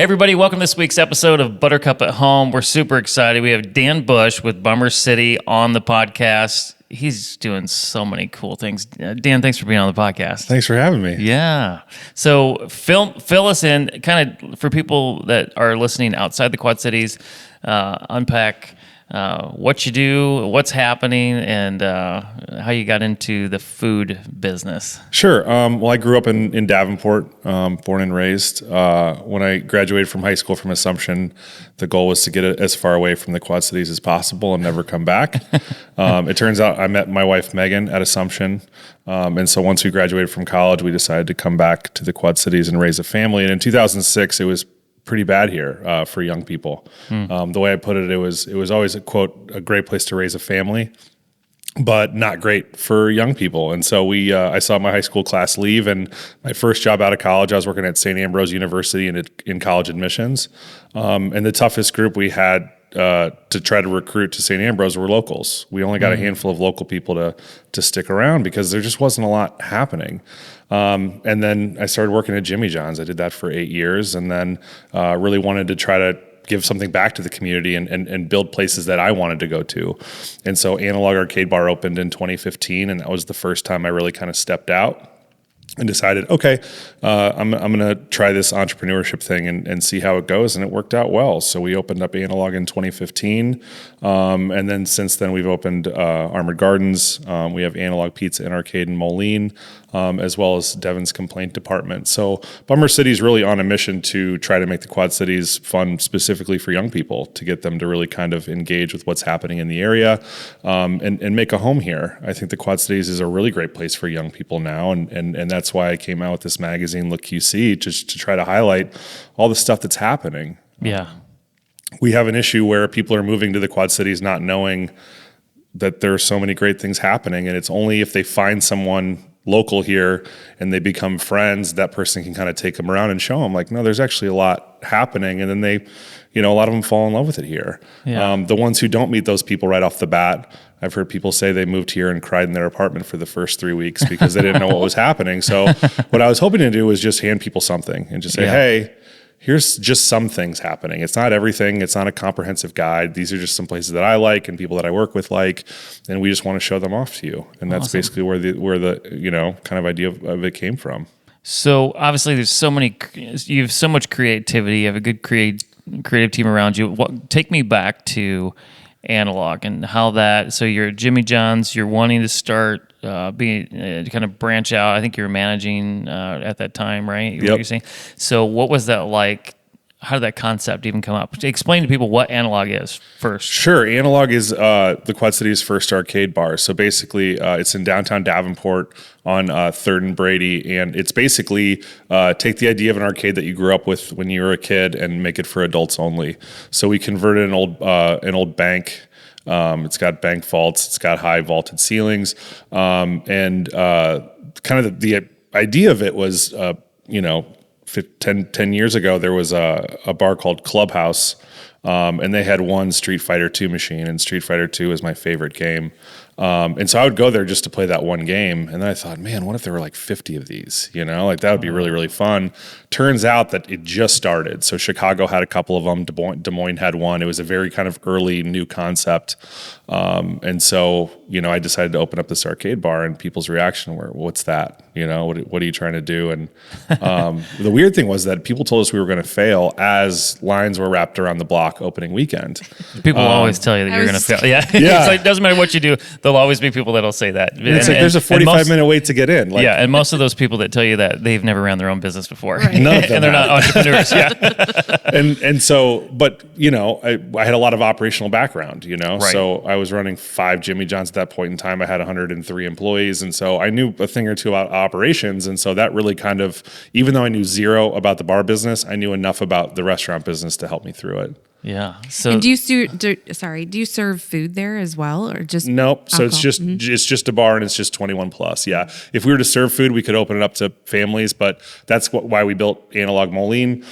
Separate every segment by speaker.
Speaker 1: Hey everybody, welcome to this week's episode of Buttercupp at Home. We're super excited. We have Dan Bush with Bummer City on the podcast. He's doing so many cool things. Dan, thanks for being on the podcast.
Speaker 2: Thanks for having me.
Speaker 1: Yeah. So fill us in, kind of for people that are listening outside the Quad Cities, unpack what you do, what's happening, and how you got into the food business.
Speaker 2: Sure. Well, I grew up in Davenport, born and raised. When I graduated from high school from Assumption, the goal was to get as far away from the Quad Cities as possible and never come back. It turns out I met my wife, Megan, at Assumption. And so once we graduated from college, we decided to come back to the Quad Cities and raise a family. And in 2006, it was pretty bad here for young people. The way I put it, it was always a quote, a great place to raise a family, but not great for young people. And so I saw my high school class leave, and my first job out of college, I was working at St. Ambrose University in college admissions. And the toughest group we had to try to recruit to St. Ambrose were locals. We only got a handful of local people to stick around because there just wasn't a lot happening. And then I started working at Jimmy John's. I did that for 8 years, and then really wanted to try to give something back to the community and build places that I wanted to go to. And so Analog Arcade Bar opened in 2015, and that was the first time I really kind of stepped out and decided, okay, I'm going to try this entrepreneurship thing and see how it goes. And it worked out well. So we opened up Analog in 2015. And then since then, we've opened Armored Gardens. We have Analog Pizza and Arcade in Moline, as well as Devon's complaint department. So Bummer City is really on a mission to try to make the Quad Cities fun specifically for young people, to get them to really kind of engage with what's happening in the area and make a home here. I think the Quad Cities is a really great place for young people now. And that's why I came out with this magazine, Look QC, just to try to highlight all the stuff that's happening.
Speaker 1: Yeah.
Speaker 2: We have an issue where people are moving to the Quad Cities not knowing that there are so many great things happening, and it's only if they find someone local here and they become friends, that person can kind of take them around and show them, like, no, there's actually a lot happening, and then they, a lot of them fall in love with it here.
Speaker 1: Yeah.
Speaker 2: The ones who don't meet those people right off the bat, I've heard people say they moved here and cried in their apartment for the first 3 weeks because they didn't know what was happening. So what I was hoping to do was just hand people something and just say, hey, here's just some things happening. It's not everything. It's not a comprehensive guide. These are just some places that I like and people that I work with like, and we just want to show them off to you. And that's basically where the kind of idea of it came from.
Speaker 1: So obviously you have so much creativity. You have a good creative team around you. Take me back to Analog and how that, so you're at Jimmy John's, you're wanting to start kind of branch out. I think you were managing at that time, right?
Speaker 2: Yep.
Speaker 1: What you're saying. So what was that like? How did that concept even come up? Explain to people what Analog is first.
Speaker 2: Sure. Analog is the Quad Cities' first arcade bar. So basically, it's in downtown Davenport on 3rd and Brady. And it's basically take the idea of an arcade that you grew up with when you were a kid and make it for adults only. So we converted an old bank. It's got bank vaults. It's got high vaulted ceilings. And kind of the idea of it was, 10 years ago, there was a bar called Clubhouse, and they had one Street Fighter 2 machine, and Street Fighter 2 is my favorite game. And so I would go there just to play that one game. And then I thought, man, what if there were like 50 of these? Like that would be really, really fun. Turns out that it just started. So Chicago had a couple of them. Des Moines had one. It was a very kind of early new concept. And so, I decided to open up this arcade bar, and people's reaction were, what's that? What are you trying to do? And the weird thing was that people told us we were going to fail as lines were wrapped around the block opening weekend.
Speaker 1: People always tell you that you're going to fail. Yeah.
Speaker 2: Yeah.
Speaker 1: It's like, it doesn't matter what you do. There'll always be people that'll say that.
Speaker 2: It's like there's a 45-minute wait to get in.
Speaker 1: And most of those people that tell you that, they've never ran their own business before.
Speaker 2: Right. None of them
Speaker 1: and they're not entrepreneurs. Yeah.
Speaker 2: And so, but, I had a lot of operational background,
Speaker 1: Right.
Speaker 2: So I was running 5 Jimmy John's at that point in time. I had 103 employees. And so I knew a thing or two about operations. And so that really kind of, even though I knew zero about the bar business, I knew enough about the restaurant business to help me through it.
Speaker 1: Yeah. So
Speaker 3: and do you serve food there as well, or just
Speaker 2: nope? So
Speaker 3: alcohol?
Speaker 2: it's just a bar, and it's just 21 plus. Yeah. If we were to serve food, we could open it up to families, but that's why we built Analog Moline,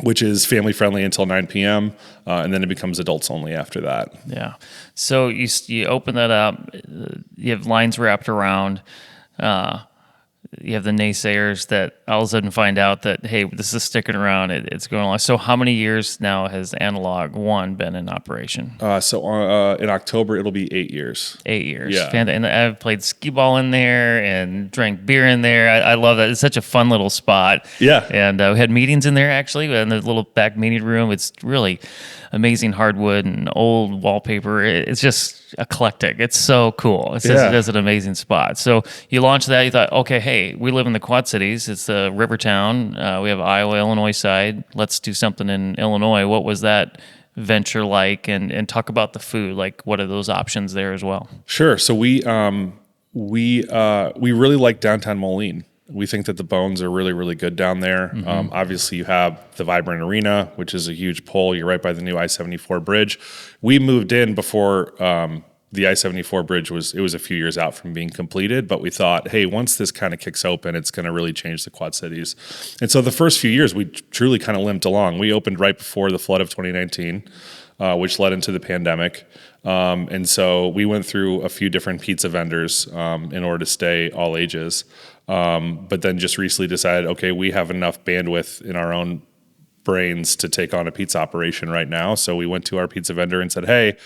Speaker 2: which is family friendly until 9 p.m. And then it becomes adults only after that.
Speaker 1: Yeah. So you open that up. You have lines wrapped around. you have the naysayers that all of a sudden find out that, hey, this is sticking around, it's going along. So how many years now has Analog One been in operation?
Speaker 2: In October, it'll be 8 years.
Speaker 1: 8 years.
Speaker 2: Yeah.
Speaker 1: And I've played skee ball in there and drank beer in there. I love that. It's such a fun little spot.
Speaker 2: Yeah.
Speaker 1: And we had meetings in there, actually, in the little back meeting room. It's really amazing hardwood and old wallpaper. It's just eclectic. It's so cool. It's an amazing spot. So you launched that. You thought, okay, hey, we live in the Quad Cities. It's a river town. We have Iowa, Illinois side. Let's do something in Illinois. What was that venture like? And talk about the food. Like, what are those options there as well?
Speaker 2: Sure. So we really like downtown Moline. We think that the bones are really, really good down there. Obviously, you have the Vibrant Arena, which is a huge pull. You're right by the new I-74 bridge. We moved in before the I-74 bridge was a few years out from being completed, but we thought, hey, once this kind of kicks open, it's going to really change the Quad Cities. And so the first few years, we truly kind of limped along. We opened right before the flood of 2019, which led into the pandemic. And so we went through a few different pizza vendors in order to stay all ages. But then just recently decided, okay, we have enough bandwidth in our own brains to take on a pizza operation right now. So we went to our pizza vendor and said, hey,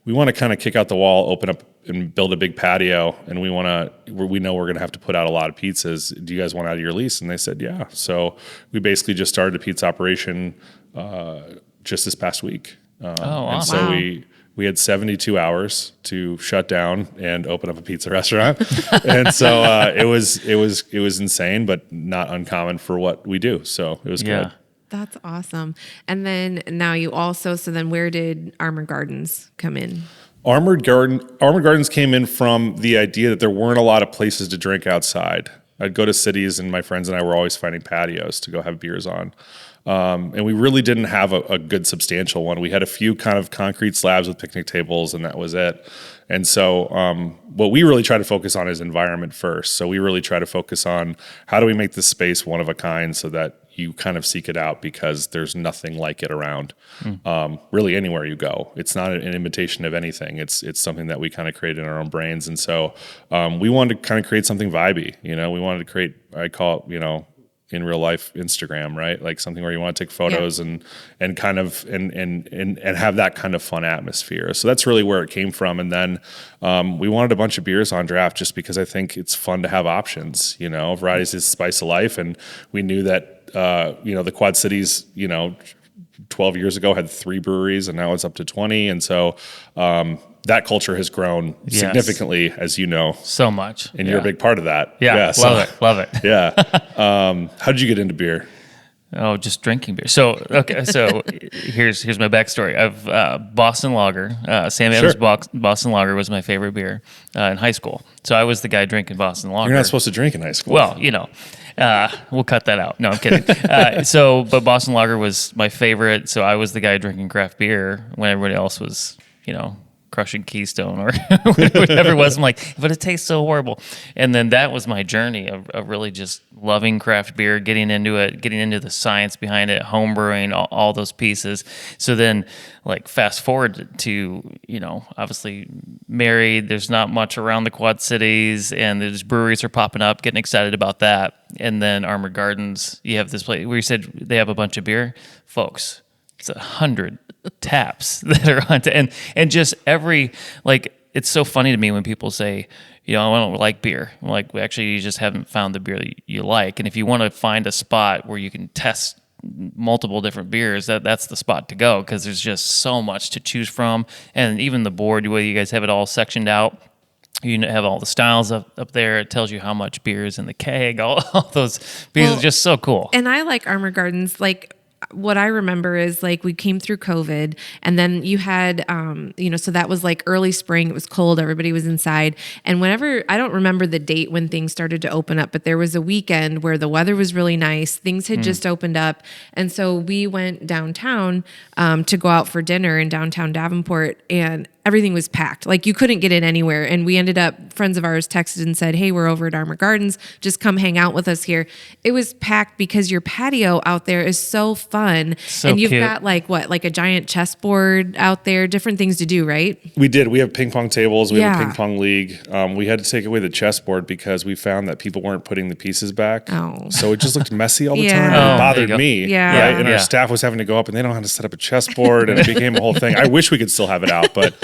Speaker 2: we want to kind of kick out the wall, open up and build a big patio. And we know we're going to have to put out a lot of pizzas. Do you guys want out of your lease? And they said, yeah. So we basically just started a pizza operation just this past week.
Speaker 1: Awesome.
Speaker 2: And so we had 72 hours to shut down and open up a pizza restaurant. And so it was insane, but not uncommon for what we do. So it was good.
Speaker 3: That's awesome. And then now where did Armored Gardens come in?
Speaker 2: Armored Gardens came in from the idea that there weren't a lot of places to drink outside. I'd go to cities and my friends and I were always finding patios to go have beers on. And we really didn't have a good substantial one. We had a few kind of concrete slabs with picnic tables and that was it. And so what we really try to focus on is environment first. So we really try to focus on how do we make this space one of a kind so that you kind of seek it out because there's nothing like it around really anywhere you go. It's not an imitation of anything. It's something that we kind of create in our own brains. And so we wanted to kind of create something vibey. We wanted to create, I call it, in real life Instagram, right? Like something where you want to take photos and kind of and have that kind of fun atmosphere. So that's really where it came from. And then we wanted a bunch of beers on draft just because I think it's fun to have options. Variety is the spice of life, and we knew that the Quad Cities, 12 years ago had 3 breweries, and now it's up to 20. And so that culture has grown significantly, as you know.
Speaker 1: So much.
Speaker 2: And you're a big part of that.
Speaker 1: Yeah, love it.
Speaker 2: Yeah. How did you get into beer?
Speaker 1: Oh, just drinking beer. So here's my backstory. I've Boston Lager. Sam Adams Boston Lager was my favorite beer in high school. So I was the guy drinking Boston Lager.
Speaker 2: You're not supposed to drink in high school.
Speaker 1: Well, we'll cut that out. No, I'm kidding. But Boston Lager was my favorite. So I was the guy drinking craft beer when everybody else was, crushing Keystone or whatever it was. I'm like, but it tastes so horrible. And then that was my journey of really just loving craft beer, getting into it, getting into the science behind it, home brewing, all those pieces. So then fast forward to, obviously married, there's not much around the Quad Cities and there's breweries are popping up, getting excited about that. And then Armored Gardens, you have this place where you said they have a bunch of beer. Folks, it's 100 taps that are on, and just it's so funny to me when people say, I don't like beer. I'm like, well, actually, you just haven't found the beer that you like. And if you want to find a spot where you can test multiple different beers, that's the spot to go because there's just so much to choose from. And even the board, where you guys have it all sectioned out. You have all the styles up there. It tells you how much beer is in the keg. All those beers are just so cool.
Speaker 3: And I like Armored Gardens. What I remember is we came through COVID and then you had, so that was early spring. It was cold. Everybody was inside. And I don't remember the date when things started to open up, but there was a weekend where the weather was really nice. Things had just opened up. And so we went downtown to go out for dinner in downtown Davenport, and everything was packed. You couldn't get in anywhere. And we ended up, friends of ours texted and said, hey, we're over at Armored Gardens. Just come hang out with us here. It was packed because your patio out there is so fun. fun.
Speaker 1: So
Speaker 3: and you've
Speaker 1: cute.
Speaker 3: got like a giant chessboard out there, different things to do, right?
Speaker 2: We did. We have ping pong tables. We have a
Speaker 3: Yeah.
Speaker 2: ping pong league. We had to take away the chessboard because we found that people weren't putting the pieces back.
Speaker 3: Oh.
Speaker 2: So it just looked messy all the
Speaker 3: Yeah.
Speaker 2: time.
Speaker 3: Oh,
Speaker 2: And
Speaker 1: there
Speaker 2: it
Speaker 1: you
Speaker 2: bothered
Speaker 1: go.
Speaker 2: me.
Speaker 3: Yeah.
Speaker 2: Right? And
Speaker 1: Yeah.
Speaker 2: our staff was having to go up and they don't know how to set up a chessboard. And it became a whole thing. I wish we could still have it out, but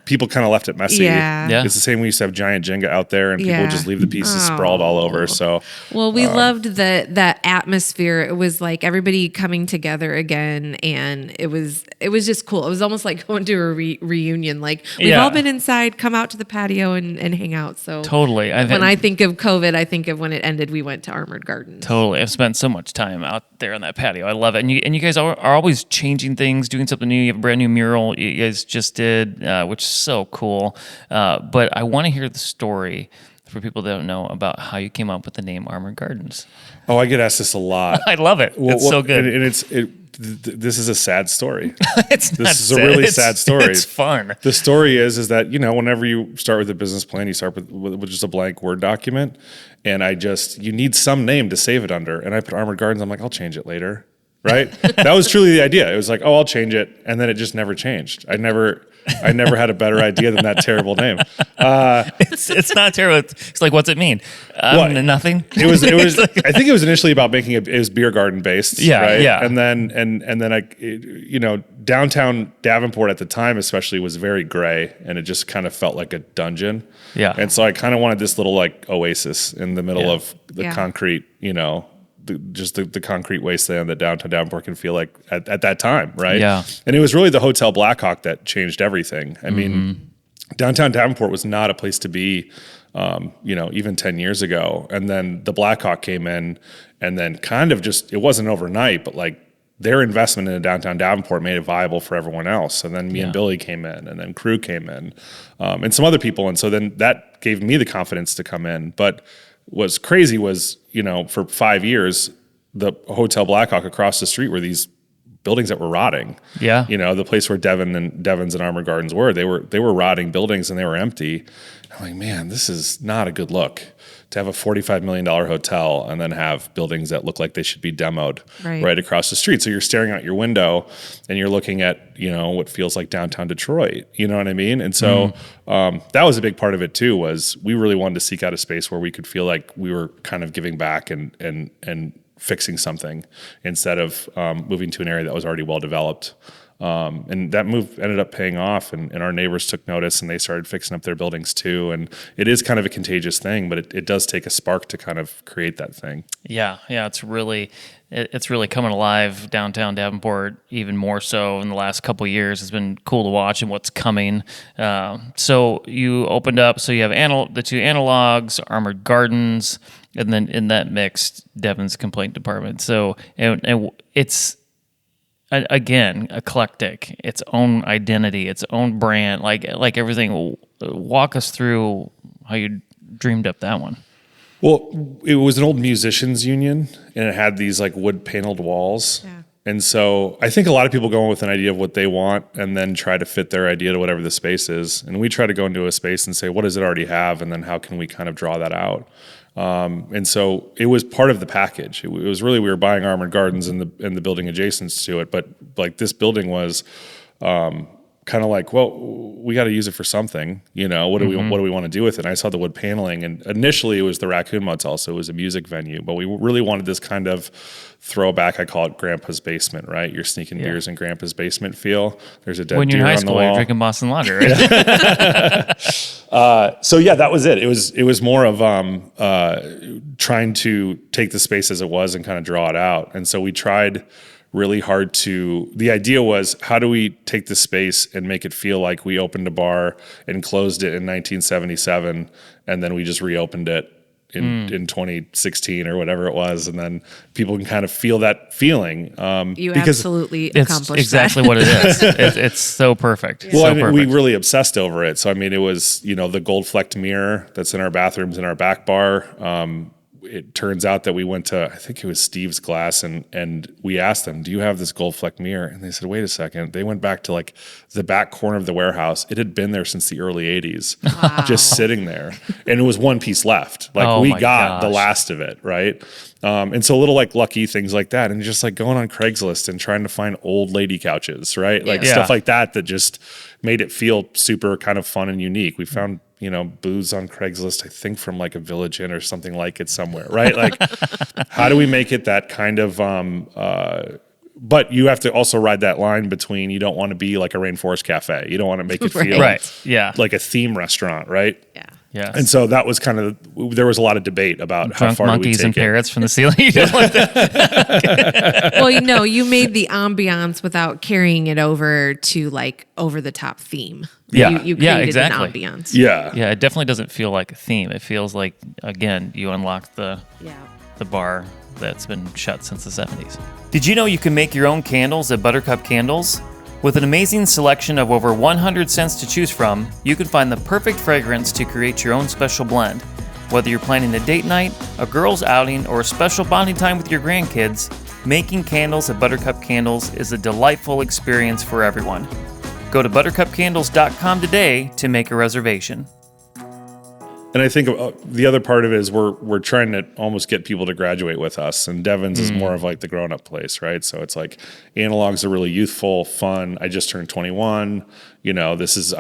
Speaker 2: people kind of left it messy.
Speaker 3: Yeah.
Speaker 1: Yeah.
Speaker 2: It's the same. We used to have giant Jenga out there and people
Speaker 3: Yeah.
Speaker 2: would just leave the pieces sprawled all over. So
Speaker 3: Well, we loved the atmosphere. It was like everybody coming together again, and it was just cool. It was almost like going to a reunion. Like we've
Speaker 1: Yeah.
Speaker 3: all been inside, come out to the patio and hang out. So
Speaker 1: Totally.
Speaker 3: when I think of COVID, I think of when it ended. We went to Armored Gardens.
Speaker 1: Totally. I've spent so much time out there on that patio. I love it. And you guys are always changing things, doing something new. You have a brand new mural you guys just did, which is so cool. But I want to hear the story for people that don't know about how you came up with the name Armored Gardens.
Speaker 2: Oh, I get asked this a lot.
Speaker 1: I love it. It's so good.
Speaker 2: And this is a sad story.
Speaker 1: This
Speaker 2: is a really sad story.
Speaker 1: It's fun.
Speaker 2: The story is that, whenever you start with a business plan, you start with just a blank Word document. And you need some name to save it under. And I put Armored Gardens. I'm like, I'll change it later. Right? That was truly the idea. It was like, I'll change it. And then it just never changed. I never had a better idea than that terrible name.
Speaker 1: It's not terrible. It's like, what's it mean? Nothing.
Speaker 2: It was. I think it was initially about making it was beer garden based.
Speaker 1: Yeah,
Speaker 2: right?
Speaker 1: yeah.
Speaker 2: And then downtown Davenport at the time especially was very gray, and it just kind of felt like a dungeon.
Speaker 1: Yeah.
Speaker 2: And so I kind of wanted this little like oasis in the middle of the
Speaker 3: Yeah.
Speaker 2: concrete. The concrete wasteland that downtown Davenport can feel like at that time, right?
Speaker 1: Yeah.
Speaker 2: And it was really the Hotel Blackhawk that changed everything. I mean, downtown Davenport was not a place to be, even 10 years ago. And then the Blackhawk came in, and then kind of it wasn't overnight, but like their investment in downtown Davenport made it viable for everyone else. And then me and Billy came in, and then Crew came in, and some other people. And so then that gave me the confidence to come in. But what's crazy was, for 5 years, the Hotel Blackhawk across the street were these buildings that were rotting.
Speaker 1: Yeah.
Speaker 2: The place where Devon's and Armored Gardens were, they were rotting buildings and they were empty. I'm like, man, this is not a good look to have a $45 million hotel and then have buildings that look like they should be demoed right across the street. So you're staring out your window and you're looking at, what feels like downtown Detroit. You know what I mean? And so that was a big part of it too, was we really wanted to seek out a space where we could feel like we were kind of giving back and fixing something instead of moving to an area that was already well developed. And that move ended up paying off, and our neighbors took notice and they started fixing up their buildings too. And it is kind of a contagious thing, but it does take a spark to kind of create that thing.
Speaker 1: Yeah. It's really coming alive downtown Davenport, even more so in the last couple of years. It's been cool to watch and what's coming. So you opened up, so you have the two analogs, Armored Gardens, and then in that mix, Devon's Complaint Department. So and it's, again, eclectic, its own identity, its own brand, like everything. Walk us through how you dreamed up that one.
Speaker 2: Well, it was an old musicians union, and it had these like wood paneled walls.
Speaker 3: Yeah.
Speaker 2: And so I think a lot of people go in with an idea of what they want and then try to fit their idea to whatever the space is. And we try to go into a space and say, what does it already have? And then how can we kind of draw that out? And so it was part of the package. It was really, we were buying Armored Gardens and the building adjacent to it. But like this building was kind of like, well, we got to use it for something. What do we want to do with it? And I saw the wood paneling, and initially it was the Raccoon Motel, so it was a music venue. But we really wanted this kind of throwback. I call it Grandpa's basement, right? You're sneaking beers in Grandpa's basement feel. There's a dead
Speaker 1: When you're
Speaker 2: deer
Speaker 1: in high
Speaker 2: on the
Speaker 1: school,
Speaker 2: wall.
Speaker 1: you're drinking Boston Lager, right?
Speaker 2: So yeah, that was it. It was more of trying to take the space as it was and kind of draw it out. And so we tried really hard the idea was, how do we take the space and make it feel like we opened a bar and closed it in 1977 and then we just reopened it in 2016 or whatever it was, and then people can kind of feel that feeling.
Speaker 3: You
Speaker 2: because
Speaker 3: absolutely
Speaker 1: It's
Speaker 3: accomplished
Speaker 1: exactly
Speaker 3: that.
Speaker 1: what it is. It's so perfect.
Speaker 2: Well,
Speaker 1: So
Speaker 2: I mean, we
Speaker 1: perfect.
Speaker 2: really obsessed over it. So, I mean, it was, the gold flecked mirror that's in our bathrooms in our back bar. it turns out that we went to, I think it was Steve's Glass, and we asked them, do you have this gold fleck mirror? And they said, wait a second. They went back to like the back corner of the warehouse. It had been there since the early 80s, just sitting there. And it was one piece left. Like we got the last of it, right? And so little like lucky things like that, and just like going on Craigslist and trying to find old lady couches, right? Like stuff like that just made it feel super kind of fun and unique. We found, booths on Craigslist, I think from like a Village Inn or something like it somewhere, right? Like how do we make it that kind of, but you have to also ride that line between, you don't want to be like a Rainforest Cafe. You don't want to make it feel like a theme restaurant, right?
Speaker 3: Yeah.
Speaker 1: Yes.
Speaker 2: And so that was kind of, there was a lot of debate about how far
Speaker 1: monkeys
Speaker 2: do we take
Speaker 1: and parrots from the ceiling.
Speaker 3: Well, you made the ambiance without carrying it over to like over the top theme.
Speaker 1: Yeah.
Speaker 3: You created
Speaker 1: exactly.
Speaker 3: an ambiance.
Speaker 2: Yeah.
Speaker 1: Yeah, it definitely doesn't feel like a theme. It feels like, again, you unlock the bar that's been shut since the 70s. Did you know you can make your own candles at Buttercupp Candles? With an amazing selection of over 100 scents to choose from, you can find the perfect fragrance to create your own special blend. Whether you're planning a date night, a girls' outing, or a special bonding time with your grandkids, making candles at Buttercupp Candles is a delightful experience for everyone. Go to buttercuppcandles.com today to make a reservation.
Speaker 2: And I think the other part of it is we're trying to almost get people to graduate with us. And Devon's is more of like the grown-up place, right? So it's like Analog's are really youthful, fun. I just turned 21. I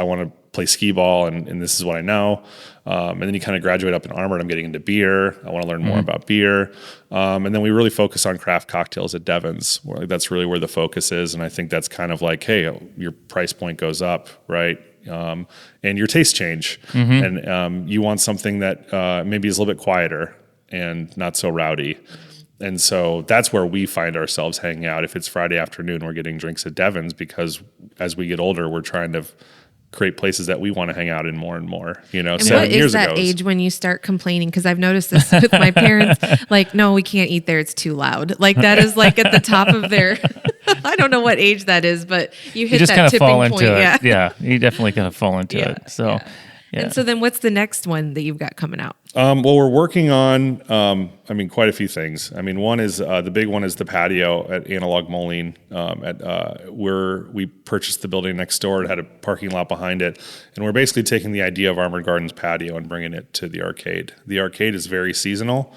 Speaker 2: want to play skee ball, and this is what I know. And then you kind of graduate up in Armored. I'm getting into beer. I want to learn more about beer. And then we really focus on craft cocktails at Devon's. That's really where the focus is. And I think that's kind of like, hey, your price point goes up, right? And your tastes change. And you want something that maybe is a little bit quieter and not so rowdy. And so that's where we find ourselves hanging out. If it's Friday afternoon, we're getting drinks at Devon's, because as we get older, we're trying to create places that we want to hang out in more and more.
Speaker 3: And what is that age when you start complaining? Because I've noticed this with my parents. Like, no, we can't eat there. It's too loud. Like that is like at the top of their. I don't know what age that is, but you hit that tipping point.
Speaker 1: Yeah, you definitely kind of fall into it. So, yeah.
Speaker 3: And so then, what's the next one that you've got coming out?
Speaker 2: Well, we're working on, quite a few things. One is the big one is the patio at Analog Moline, where we purchased the building next door. It had a parking lot behind it, and we're basically taking the idea of Armored Gardens patio and bringing it to the arcade. The arcade is very seasonal.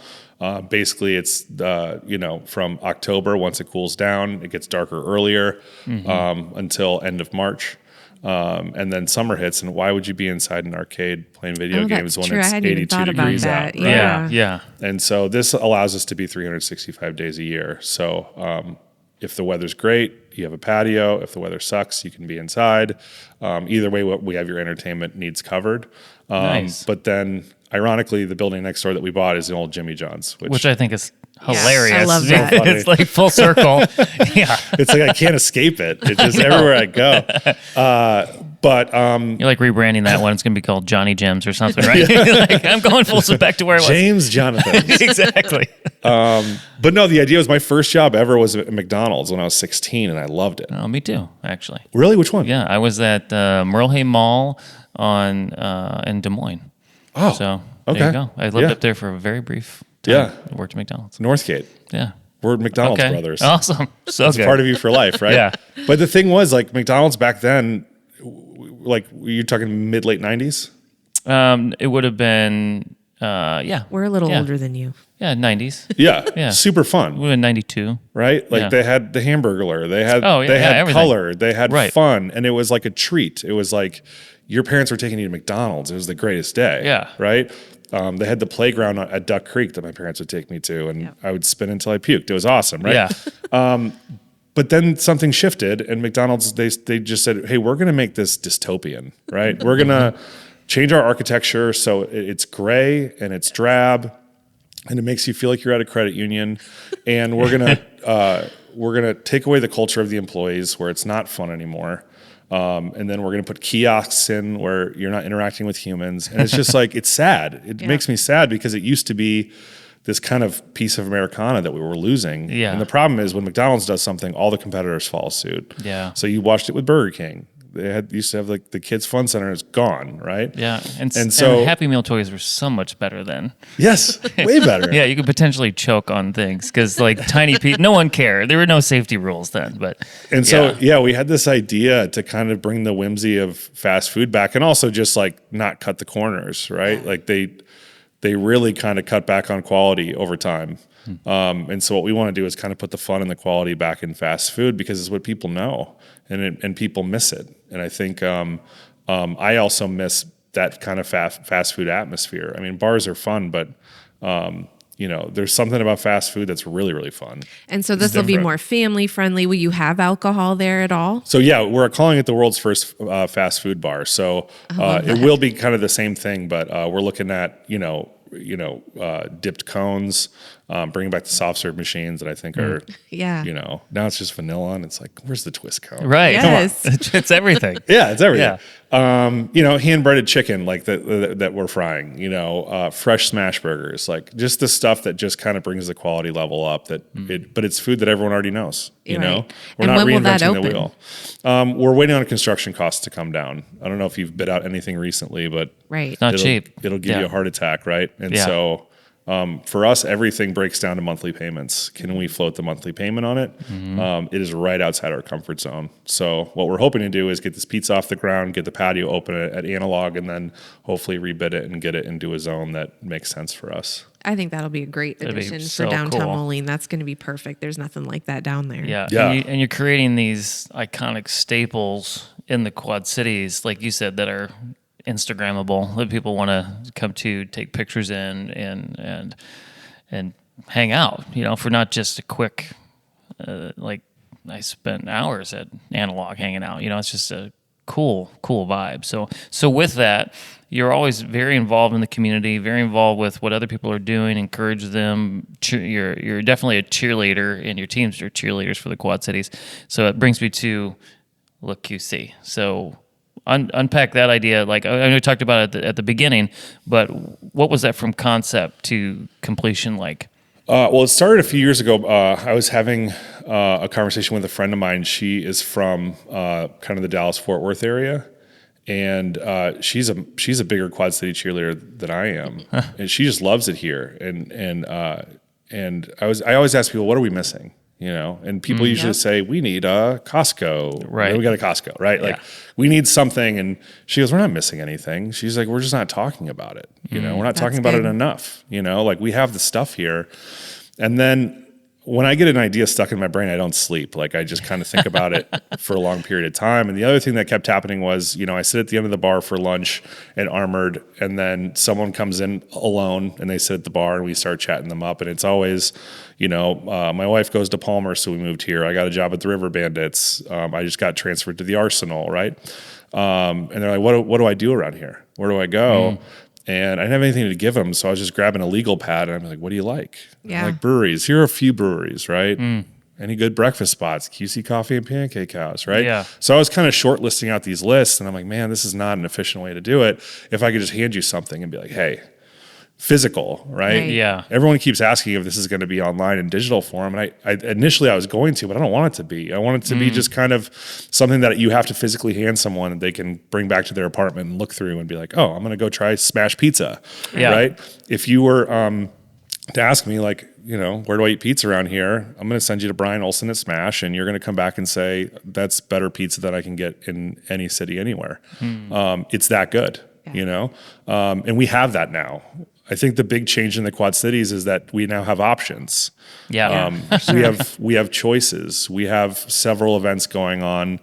Speaker 2: Basically, it's from October. Once it cools down, it gets darker earlier until end of March. And then summer hits, and why would you be inside an arcade playing video games when it's 82 degrees out? Right?
Speaker 1: Yeah.
Speaker 2: And so this allows us to be 365 days a year. So if the weather's great, you have a patio. If the weather sucks, you can be inside. Either way, we have your entertainment needs covered.
Speaker 1: Nice.
Speaker 2: But then, ironically, the building next door that we bought is the old Jimmy John's,
Speaker 1: which I think is hilarious.
Speaker 3: I love that.
Speaker 1: It's like full circle. Yeah.
Speaker 2: It's like I can't escape it. It's just everywhere I go. But
Speaker 1: you're like rebranding that one. It's going to be called Johnny Gems or something, right? Like, I'm going full back to where I was.
Speaker 2: James Jonathan.
Speaker 1: Exactly.
Speaker 2: But no, the idea was my first job ever was at McDonald's when I was 16, and I loved it.
Speaker 1: Oh, me too, actually.
Speaker 2: Really? Which one?
Speaker 1: Yeah, I was at Merlehay Mall in Des Moines.
Speaker 2: Oh,
Speaker 1: so there you go. I lived up there for a very brief time.
Speaker 2: Yeah.
Speaker 1: I worked at McDonald's.
Speaker 2: Northgate.
Speaker 1: Yeah.
Speaker 2: We're McDonald's brothers.
Speaker 1: Awesome. So
Speaker 2: It's part of you for life, right?
Speaker 1: Yeah.
Speaker 2: But the thing was, like, McDonald's back then, like, you're talking mid-late 90s?
Speaker 1: It would have been, yeah.
Speaker 3: We're a little older than you.
Speaker 1: Yeah, 90s.
Speaker 2: Yeah. Super fun.
Speaker 1: We were in 92.
Speaker 2: Right? Like, they had the Hamburglar. They had,
Speaker 1: everything.
Speaker 2: color. They had fun. And it was like a treat. It was like your parents were taking you to McDonald's. It was the greatest day.
Speaker 1: Yeah.
Speaker 2: Right? They had the playground at Duck Creek that my parents would take me to, and I would spin until I puked. It was awesome, right?
Speaker 1: Yeah.
Speaker 2: But then something shifted, and McDonald's, they just said, hey, we're going to make this dystopian, right? We're going to change our architecture so it's gray and it's drab, and it makes you feel like you're at a credit union. And we're gonna take away the culture of the employees where it's not fun anymore. And then we're going to put kiosks in where you're not interacting with humans. And it's just like, it's sad. It makes me sad because it used to be this kind of piece of Americana that we were losing.
Speaker 1: Yeah.
Speaker 2: And the problem is when McDonald's does something, all the competitors follow suit.
Speaker 1: Yeah.
Speaker 2: So you watched it with Burger King. they used to have like the kids fun center is gone, right?
Speaker 1: Yeah, and
Speaker 2: so
Speaker 1: Happy Meal toys were so much better then.
Speaker 2: yes, way better.
Speaker 1: Yeah, you could potentially choke on things because like tiny people, no one cared. There were no safety rules then, but
Speaker 2: So we had this idea to kind of bring the whimsy of fast food back, and also just like not cut the corners, right? Like they really kind of cut back on quality over time. And so what we want to do is kind of put the fun and the quality back in fast food because it's what people know, and people miss it. And I think I also miss that kind of fast food atmosphere. I mean, bars are fun, but there's something about fast food that's really, really fun.
Speaker 3: And so this will be more family friendly. Will you have alcohol there at all?
Speaker 2: So yeah, we're calling it the world's first fast food bar. So it will be kind of the same thing, but we're looking at dipped cones, bringing back the soft serve machines that I think are now it's just vanilla, and it's like, where's the twist cone?
Speaker 1: Right.
Speaker 3: Yes.
Speaker 1: It's everything.
Speaker 2: Yeah, it's everything.
Speaker 1: Yeah.
Speaker 2: Hand breaded chicken like that we're frying. Fresh smash burgers, like just the stuff that just kind of brings the quality level up. But it's food that everyone already knows. We're
Speaker 3: And
Speaker 2: not
Speaker 3: when will that
Speaker 2: reinventing the
Speaker 3: open?
Speaker 2: wheel. We're waiting on construction costs to come down. I don't know if you've bid out anything recently, but
Speaker 3: Right.
Speaker 1: Not cheap.
Speaker 2: It'll give you a heart attack, right? And so for us, everything breaks down to monthly payments. Can we float the monthly payment on it? It is right outside our comfort zone. So what we're hoping to do is get this pizza off the ground, get the patio open at Analog, and then hopefully rebid it and get it into a zone that makes sense for us.
Speaker 3: I think that'll be a great addition
Speaker 1: so
Speaker 3: for downtown
Speaker 1: cool.
Speaker 3: Moline. That's going to be perfect. There's nothing like that down there.
Speaker 1: Yeah.
Speaker 2: Yeah.
Speaker 1: And you're creating these iconic staples in the Quad Cities, like you said, that are Instagrammable, that people want to come to, take pictures in, and hang out. For not just a quick, like I spent hours at Analog hanging out. It's just a cool vibe. So with that, you're always very involved in the community, very involved with what other people are doing, encourage them. You're definitely a cheerleader, and your teams are cheerleaders for the Quad Cities. So it brings me to Look QC. So unpack that idea. Like I know we talked about it at the beginning, but what was that from concept to completion like?
Speaker 2: Well, it started a few years ago. I was having a conversation with a friend of mine. She is from kind of the Dallas-Fort Worth area, and she's a bigger Quad City cheerleader than I am, and she just loves it here. And I always ask people, what are we missing? And people usually say, we need a Costco.
Speaker 1: Right.
Speaker 2: We got a Costco, right? Like we need something. And she goes, we're not missing anything. She's like, we're just not talking about it. We're not talking about it enough. Like we have the stuff here. And then when I get an idea stuck in my brain, I don't sleep. Like I just kind of think about it for a long period of time. And the other thing that kept happening was, I sit at the end of the bar for lunch at Armored, and then someone comes in alone and they sit at the bar and we start chatting them up. And it's always, my wife goes to Palmer, so we moved here. I got a job at the River Bandits. I just got transferred to the Arsenal, right? And they're like, what do I do around here? Where do I go? And I didn't have anything to give them, so I was just grabbing a legal pad, and I'm like, what do you like?
Speaker 3: Yeah.
Speaker 2: I like breweries. Here are a few breweries, right? Any good breakfast spots? QC Coffee and Pancake House, right?
Speaker 1: Yeah.
Speaker 2: So I was kind of shortlisting out these lists, and I'm like, man, this is not an efficient way to do it. If I could just hand you something and be like, hey, physical, right?
Speaker 3: Right.
Speaker 1: Yeah.
Speaker 2: Everyone keeps asking if this is going to be online in digital form. And I initially I was going to, but I don't want it to be. I want it to be just kind of something that you have to physically hand someone and they can bring back to their apartment and look through and be like, oh, I'm going to go try Smash Pizza, right? If you were to ask me like, where do I eat pizza around here? I'm going to send you to Brian Olson at Smash, and you're going to come back and say, that's better pizza than I can get in any city anywhere. It's that good, and we have that now. I think the big change in the Quad Cities is that we now have options.
Speaker 1: Yeah.
Speaker 2: We have choices. We have several events going on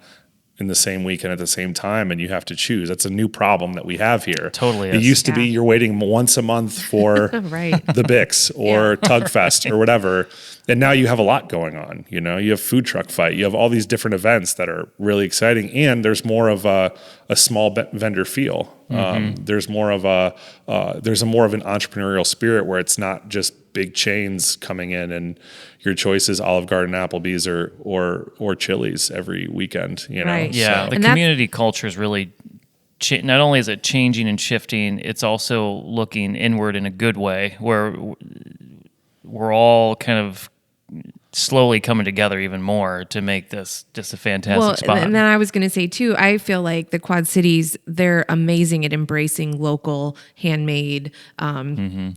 Speaker 2: in the same weekend at the same time, and you have to choose. That's a new problem that we have here.
Speaker 1: Totally
Speaker 2: It
Speaker 1: is.
Speaker 2: used to be you're waiting once a month for
Speaker 3: Right.
Speaker 2: the Bix or Tugfest or whatever, and now you have a lot going on. You have Food Truck Fight. You have all these different events that are really exciting, and there's more of a small vendor feel. There's more of an entrepreneurial spirit where it's not just big chains coming in and your choice is Olive Garden, Applebee's, or Chili's every weekend.
Speaker 3: Right.
Speaker 1: Yeah.
Speaker 2: So-
Speaker 1: The
Speaker 3: And that's-
Speaker 1: community culture is really not only is it changing and shifting, it's also looking inward in a good way where we're all kind of slowly coming together even more to make this just a fantastic spot.
Speaker 3: And then I was going to say too, I feel like the Quad Cities, they're amazing at embracing local, handmade,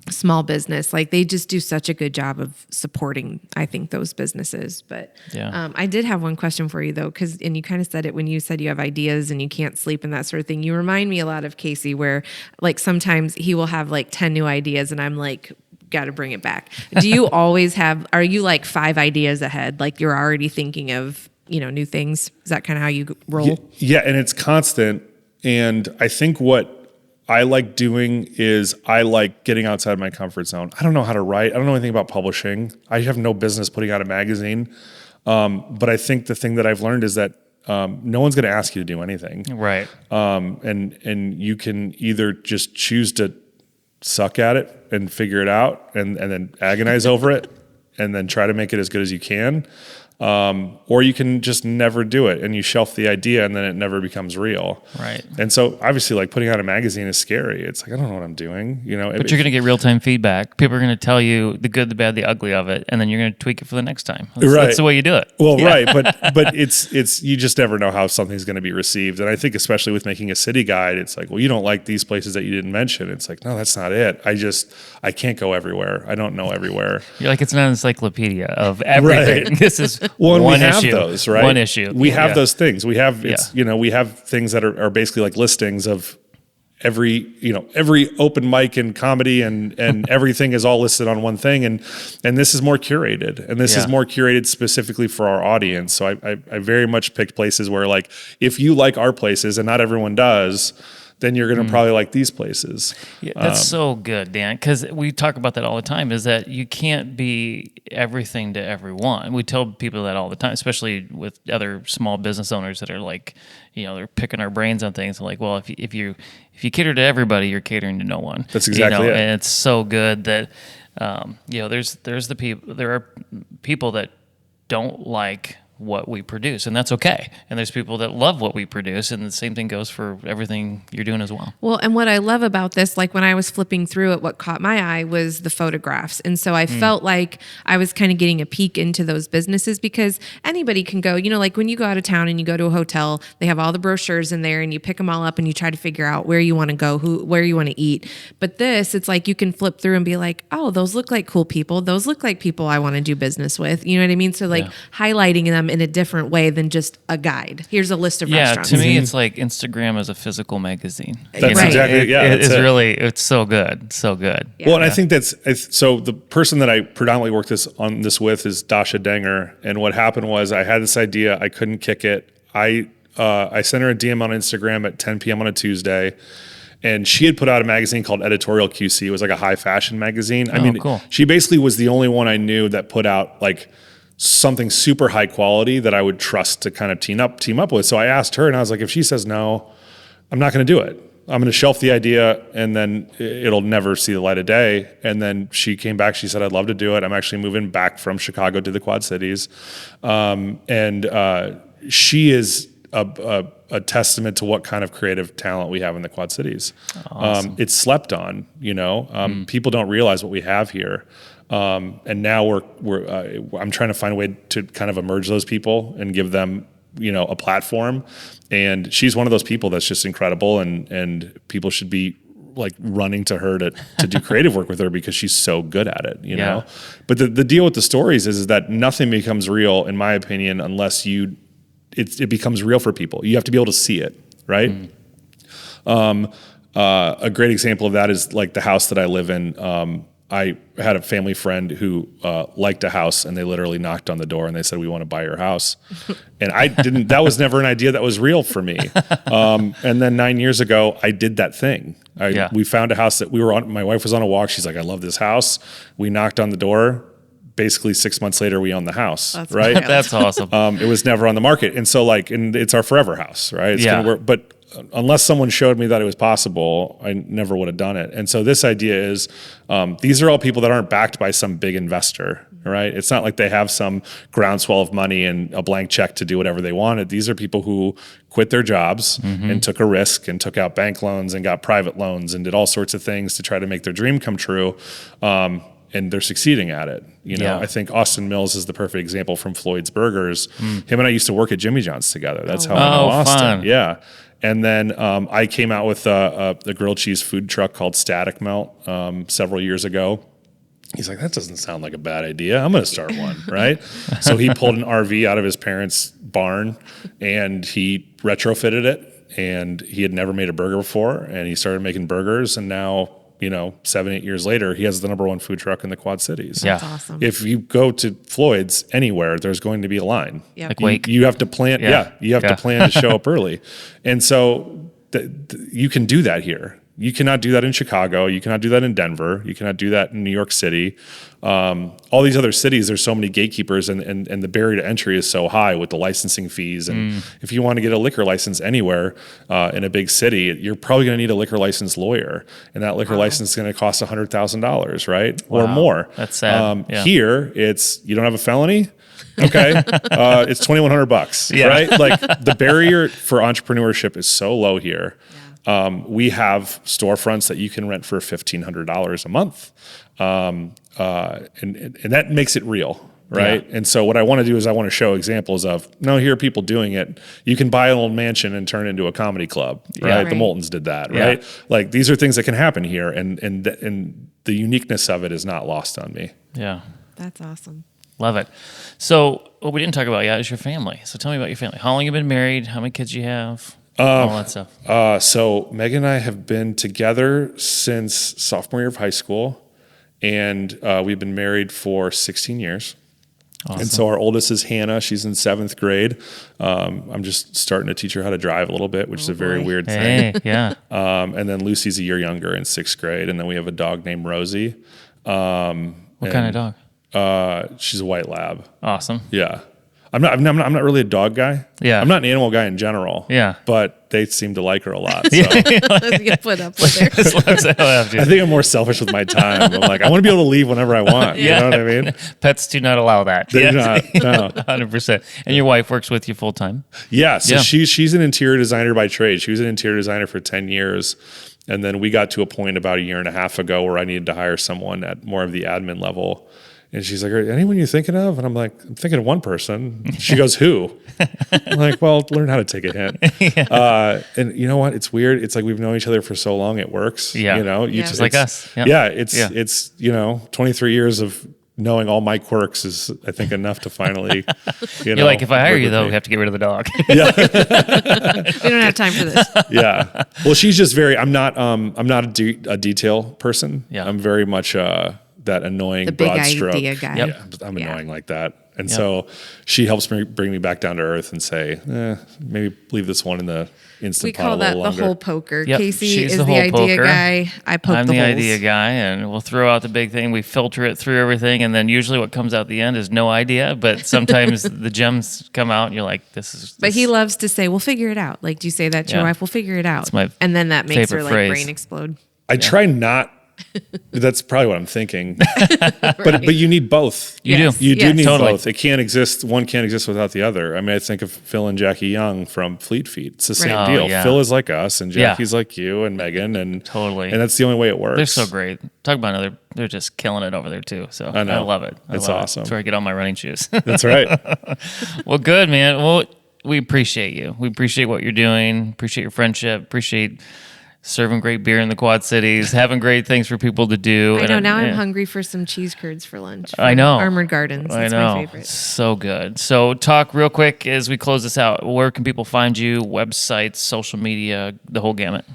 Speaker 3: small business. Like they just do such a good job of supporting, I think, those businesses. But I did have one question for you though, and you kind of said it when you said you have ideas and you can't sleep and that sort of thing. You remind me a lot of Casey, where like sometimes he will have like 10 new ideas and I'm like, got to bring it back. Do you always are you like 5 ideas ahead? Like you're already thinking of, new things? Is that kind of how you roll?
Speaker 2: Yeah. And it's constant. And I think what I like doing is I like getting outside my comfort zone. I don't know how to write. I don't know anything about publishing. I have no business putting out a magazine. But I think the thing that I've learned is that no one's going to ask you to do anything.
Speaker 1: Right.
Speaker 2: And you can either just choose to suck at it and figure it out and then agonize over it and then try to make it as good as you can. Or you can just never do it and you shelf the idea and then it never becomes real.
Speaker 1: Right.
Speaker 2: And so obviously like putting out a magazine is scary. It's like, I don't know what I'm doing,
Speaker 1: But you're going to get real-time feedback. People are going to tell you the good, the bad, the ugly of it, and then you're going to tweak it for the next time. That's the way you do it.
Speaker 2: Well, right. But it's you just never know how something's going to be received. And I think especially with making a city guide, it's like, well, you don't like these places that you didn't mention. It's like, no, that's not it. I can't go everywhere. I don't know everywhere.
Speaker 1: You're like, it's not an encyclopedia of everything.
Speaker 2: Right.
Speaker 1: This is
Speaker 2: Well,
Speaker 1: one
Speaker 2: we have
Speaker 1: issue.
Speaker 2: those, right?
Speaker 1: One issue.
Speaker 2: We have those things. We have we have things that are basically like listings of every open mic and comedy and everything is all listed on one thing and this is more curated and this is more curated specifically for our audience. So I very much picked places where like if you like our places and not everyone does, then you're going to probably like these places.
Speaker 1: Yeah, that's so good, Dan, because we talk about that all the time, is that you can't be everything to everyone. We tell people that all the time, especially with other small business owners that are like, they're picking our brains on things. Like, well, if you cater to everybody, you're catering to no one.
Speaker 2: That's exactly it.
Speaker 1: And it's so good that, there are people that don't like what we produce, and that's okay. And there's people that love what we produce, and the same thing goes for everything you're doing as well.
Speaker 3: Well, and what I love about this, like when I was flipping through it, what caught my eye was the photographs. And so I felt like I was kind of getting a peek into those businesses, because anybody can go, like when you go out of town and you go to a hotel, they have all the brochures in there and you pick them all up and you try to figure out where you want to go, where you want to eat. But this, it's like you can flip through and be like, oh, those look like cool people. Those look like people I want to do business with. You know what I mean? So like highlighting them in a different way than just a guide. Here's a list of restaurants.
Speaker 1: Yeah, to me, it's like Instagram is a physical magazine.
Speaker 2: That's exactly it. Yeah,
Speaker 1: it's so good, so good.
Speaker 2: Yeah. Well, and I think so. The person that I predominantly worked on this with is Dasha Denger, and what happened was I had this idea, I couldn't kick it. I sent her a DM on Instagram at 10 p.m. on a Tuesday. And she had put out a magazine called Editorial QC. It was like a high fashion magazine.
Speaker 1: Cool.
Speaker 2: She basically was the only one I knew that put out like something super high quality that I would trust to kind of team up with. So I asked her and I was like, if she says no, I'm not going to do it. I'm going to shelf the idea and then it'll never see the light of day. And then she came back. She said, I'd love to do it. I'm actually moving back from Chicago to the Quad Cities. She is a testament to what kind of creative talent we have in the Quad Cities.
Speaker 1: Awesome.
Speaker 2: It's slept on, people don't realize what we have here. And now I'm trying to find a way to kind of emerge those people and give them, a platform. And she's one of those people that's just incredible, and people should be like running to her to do creative work with her because she's so good at it, know? But the deal with the stories is that nothing becomes real, in my opinion, unless it becomes real for people. You have to be able to see it, right? A great example of that is like the house that I live in. I had a family friend who liked a house, and they literally knocked on the door and they said, "We want to buy your house." And that was never an idea that was real for me. And then 9 years ago, I did that thing. We found a house that my wife was on a walk. She's like, "I love this house." We knocked on the door. Basically 6 months later, we own the house, right?
Speaker 1: That's awesome.
Speaker 2: It was never on the market. And so and it's our forever house, right? It's gonna work. But unless someone showed me that it was possible, I never would have done it. And so this idea is, these are all people that aren't backed by some big investor, right? It's not like they have some groundswell of money and a blank check to do whatever they wanted. These are people who quit their jobs and took a risk and took out bank loans and got private loans and did all sorts of things to try to make their dream come true. and they're succeeding at it. You know,
Speaker 1: Yeah.
Speaker 2: I think Austin Mills is the perfect example from Floyd's Burgers. Him and I used to work at Jimmy John's together. That's how I know Austin.
Speaker 1: Fun.
Speaker 2: Yeah. And then I came out with a grilled cheese food truck called Static Melt several years ago. He's like, that doesn't sound like a bad idea. I'm going to start one, right? So he pulled an RV out of his parents' barn and he retrofitted it. And he had never made a burger before. And he started making burgers. And now, 7-8 years later, he has the number one food truck in the Quad Cities.
Speaker 1: Yeah.
Speaker 3: That's awesome.
Speaker 2: If you go to Floyd's anywhere, there's going to be a line.
Speaker 3: Yep.
Speaker 1: Like Wake.
Speaker 2: You have to plan.
Speaker 1: Yeah.
Speaker 2: You have to plan to show up early. And so you can do that here. You cannot do that in Chicago. You cannot do that in Denver. You cannot do that in New York City. All these other cities, there's so many gatekeepers, and the barrier to entry is so high with the licensing fees. And if you want to get a liquor license anywhere in a big city, you're probably going to need a liquor license lawyer, and that liquor license is going to cost $100,000, right, or more.
Speaker 1: That's sad.
Speaker 2: Here, it's you don't have a felony. Okay, it's $2,100,
Speaker 1: Yeah.
Speaker 2: right? Like the barrier for entrepreneurship is so low here. We have storefronts that you can rent for $1,500 a month, and that makes it real, right?
Speaker 1: Yeah.
Speaker 2: And so what I want to do is I want to show examples of, no, here are people doing it. You can buy an old mansion and turn it into a comedy club, right? The
Speaker 3: Right.
Speaker 2: Moultons did that,
Speaker 1: Yeah.
Speaker 2: right? Like these are things that can happen here, and the uniqueness of it is not lost on me.
Speaker 1: Yeah.
Speaker 3: That's awesome.
Speaker 1: Love it. So what we didn't talk about yet is your family. So tell me about your family. How long you been married? How many kids you have? All that stuff.
Speaker 2: So Megan and I have been together since sophomore year of high school, and we've been married for 16 years.
Speaker 1: Awesome.
Speaker 2: And so our oldest is Hannah. She's in 7th grade. I'm just starting to teach her how to drive a little bit, which is a very
Speaker 3: boy.
Speaker 2: weird thing.
Speaker 1: Hey, yeah.
Speaker 2: And then Lucy's a year younger in 6th grade. And then we have a dog named Rosie.
Speaker 1: What kind of dog?
Speaker 2: She's a white lab.
Speaker 1: Awesome.
Speaker 2: Yeah. I'm not really a dog guy.
Speaker 1: Yeah.
Speaker 2: I'm not an animal guy in general.
Speaker 1: Yeah.
Speaker 2: But they seem to like her a lot. So.
Speaker 3: You put up with her.
Speaker 2: I think I'm more selfish with my time. I'm like, I want to be able to leave whenever I want. You know what I mean?
Speaker 1: Pets do not allow that.
Speaker 2: They do not. No.
Speaker 1: 100%. And your wife works with you full time?
Speaker 2: Yeah. So
Speaker 1: Yeah.
Speaker 2: she's an interior designer by trade. She was an interior designer for 10 years. And then we got to a point about a year and a half ago where I needed to hire someone at more of the admin level. And she's like, anyone you're thinking of? And I'm like, I'm thinking of one person. She goes, who? I'm like, well, learn how to take a hint. And you know what? It's weird. It's like we've known each other for so long. It works.
Speaker 1: Yeah.
Speaker 2: You know,
Speaker 3: Yeah.
Speaker 1: Just like us. Yeah.
Speaker 2: Yeah. It's 23 years of knowing all my quirks is, I think, enough to finally,
Speaker 1: You're like, if I hire
Speaker 2: work
Speaker 1: you,
Speaker 2: with
Speaker 1: though,
Speaker 2: me.
Speaker 1: we have to get rid of the dog.
Speaker 3: We don't have time for this.
Speaker 2: Yeah. Well, she's just I'm not a detail person.
Speaker 1: Yeah.
Speaker 2: I'm very much that annoying
Speaker 3: The big
Speaker 2: broad stroke.
Speaker 3: idea guy.
Speaker 1: Yep.
Speaker 2: Yeah, I'm
Speaker 3: Yeah.
Speaker 2: annoying like that. And
Speaker 1: Yep.
Speaker 2: so she helps me bring me back down to earth and say, maybe leave this one in the instant
Speaker 3: We
Speaker 2: pot
Speaker 3: call
Speaker 2: a
Speaker 3: that
Speaker 2: little
Speaker 3: the
Speaker 2: longer.
Speaker 3: whole poker.
Speaker 1: Yep,
Speaker 3: Casey
Speaker 1: she's
Speaker 3: is
Speaker 1: the
Speaker 3: the
Speaker 1: whole
Speaker 3: idea
Speaker 1: poker.
Speaker 3: guy. I poke
Speaker 1: I'm
Speaker 3: the
Speaker 1: the
Speaker 3: holes.
Speaker 1: idea guy, and we'll throw out the big thing. We filter it through everything, and then usually what comes out the end is no idea. But sometimes the gems come out, and you're like, "This is."
Speaker 3: But he loves to say, "We'll figure it out." Like, do you say that to your
Speaker 1: Yeah.
Speaker 3: wife? We'll figure it out.
Speaker 1: my
Speaker 3: And then that makes her
Speaker 1: favorite
Speaker 3: like
Speaker 1: phrase.
Speaker 3: brain explode.
Speaker 2: I try not. That's probably what I'm thinking. But you need both.
Speaker 1: You
Speaker 3: Yes.
Speaker 1: do.
Speaker 2: You do
Speaker 3: Yes.
Speaker 2: need
Speaker 1: Totally.
Speaker 2: both. It can't exist. One can't exist without the other. I mean, I think of Phil and Jackie Young from Fleet Feet. It's the same
Speaker 1: Right. Oh,
Speaker 2: deal.
Speaker 1: yeah.
Speaker 2: Phil is like us, and
Speaker 1: Yeah.
Speaker 2: Jackie's like you, and Megan, and
Speaker 1: Totally.
Speaker 2: And that's the only way it works.
Speaker 1: They're so great. Talk about another. They're just killing it over there too. So
Speaker 2: I know.
Speaker 1: love it.
Speaker 2: It's
Speaker 1: love it.
Speaker 2: awesome.
Speaker 1: That's where I get all my running shoes.
Speaker 2: That's right.
Speaker 1: Well, good, man. Well, we appreciate you. We appreciate what you're doing. Appreciate your friendship. Appreciate serving great beer in the Quad Cities, having great things for people to do.
Speaker 3: I know. Now I'm
Speaker 1: yeah.
Speaker 3: hungry for some cheese curds for lunch.
Speaker 1: I
Speaker 3: from
Speaker 1: know.
Speaker 3: Armored Gardens. That's
Speaker 1: I know.
Speaker 3: my favorite.
Speaker 1: So good. So talk real quick as we close this out. Where can people find you? Websites, social media, the whole gamut.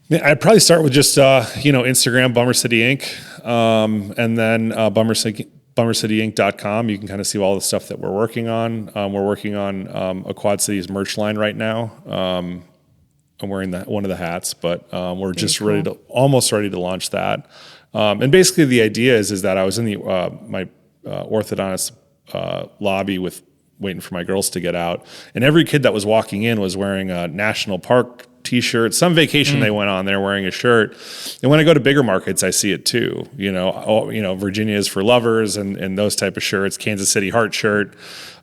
Speaker 2: Yeah, I'd probably start with just Instagram, Bummer City Inc., and then BummerCityInc.com. You can kind of see all the stuff that we're working on. We're working on a Quad Cities merch line right now. I'm wearing one of the hats, but we're just
Speaker 3: cool.
Speaker 2: almost ready to launch that. And basically, the idea is that I was in the my orthodontist lobby waiting for my girls to get out, and every kid that was walking in was wearing a national park T-shirt. Some vacation they went on, they're wearing a shirt. And when I go to bigger markets, I see it too. Virginia is for lovers and those type of shirts. Kansas City heart shirt.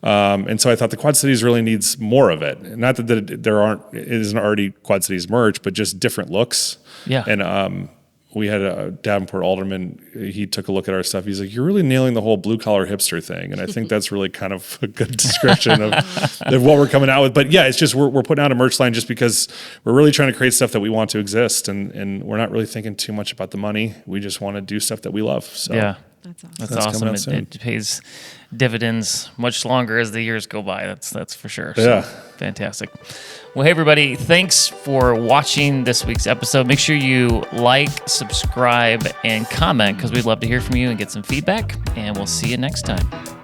Speaker 2: And so I thought the Quad Cities really needs more of it. Not that it isn't already Quad Cities merch, but just different looks.
Speaker 1: Yeah.
Speaker 2: And we had a Davenport alderman. He took a look at our stuff. He's like, "You're really nailing the whole blue collar hipster thing," and I think that's really kind of a good description of what we're coming out with. But yeah, it's just we're putting out a merch line just because we're really trying to create stuff that we want to exist, and we're not really thinking too much about the money. We just want to do stuff that we love. So
Speaker 1: Yeah.
Speaker 3: That's awesome.
Speaker 1: That's
Speaker 2: That's coming
Speaker 1: awesome.
Speaker 2: out
Speaker 1: It pays dividends much longer as the years go by. That's for sure.
Speaker 2: Yeah.
Speaker 1: So, fantastic. Well, hey, everybody. Thanks for watching this week's episode. Make sure you like, subscribe, and comment because we'd love to hear from you and get some feedback. And we'll see you next time.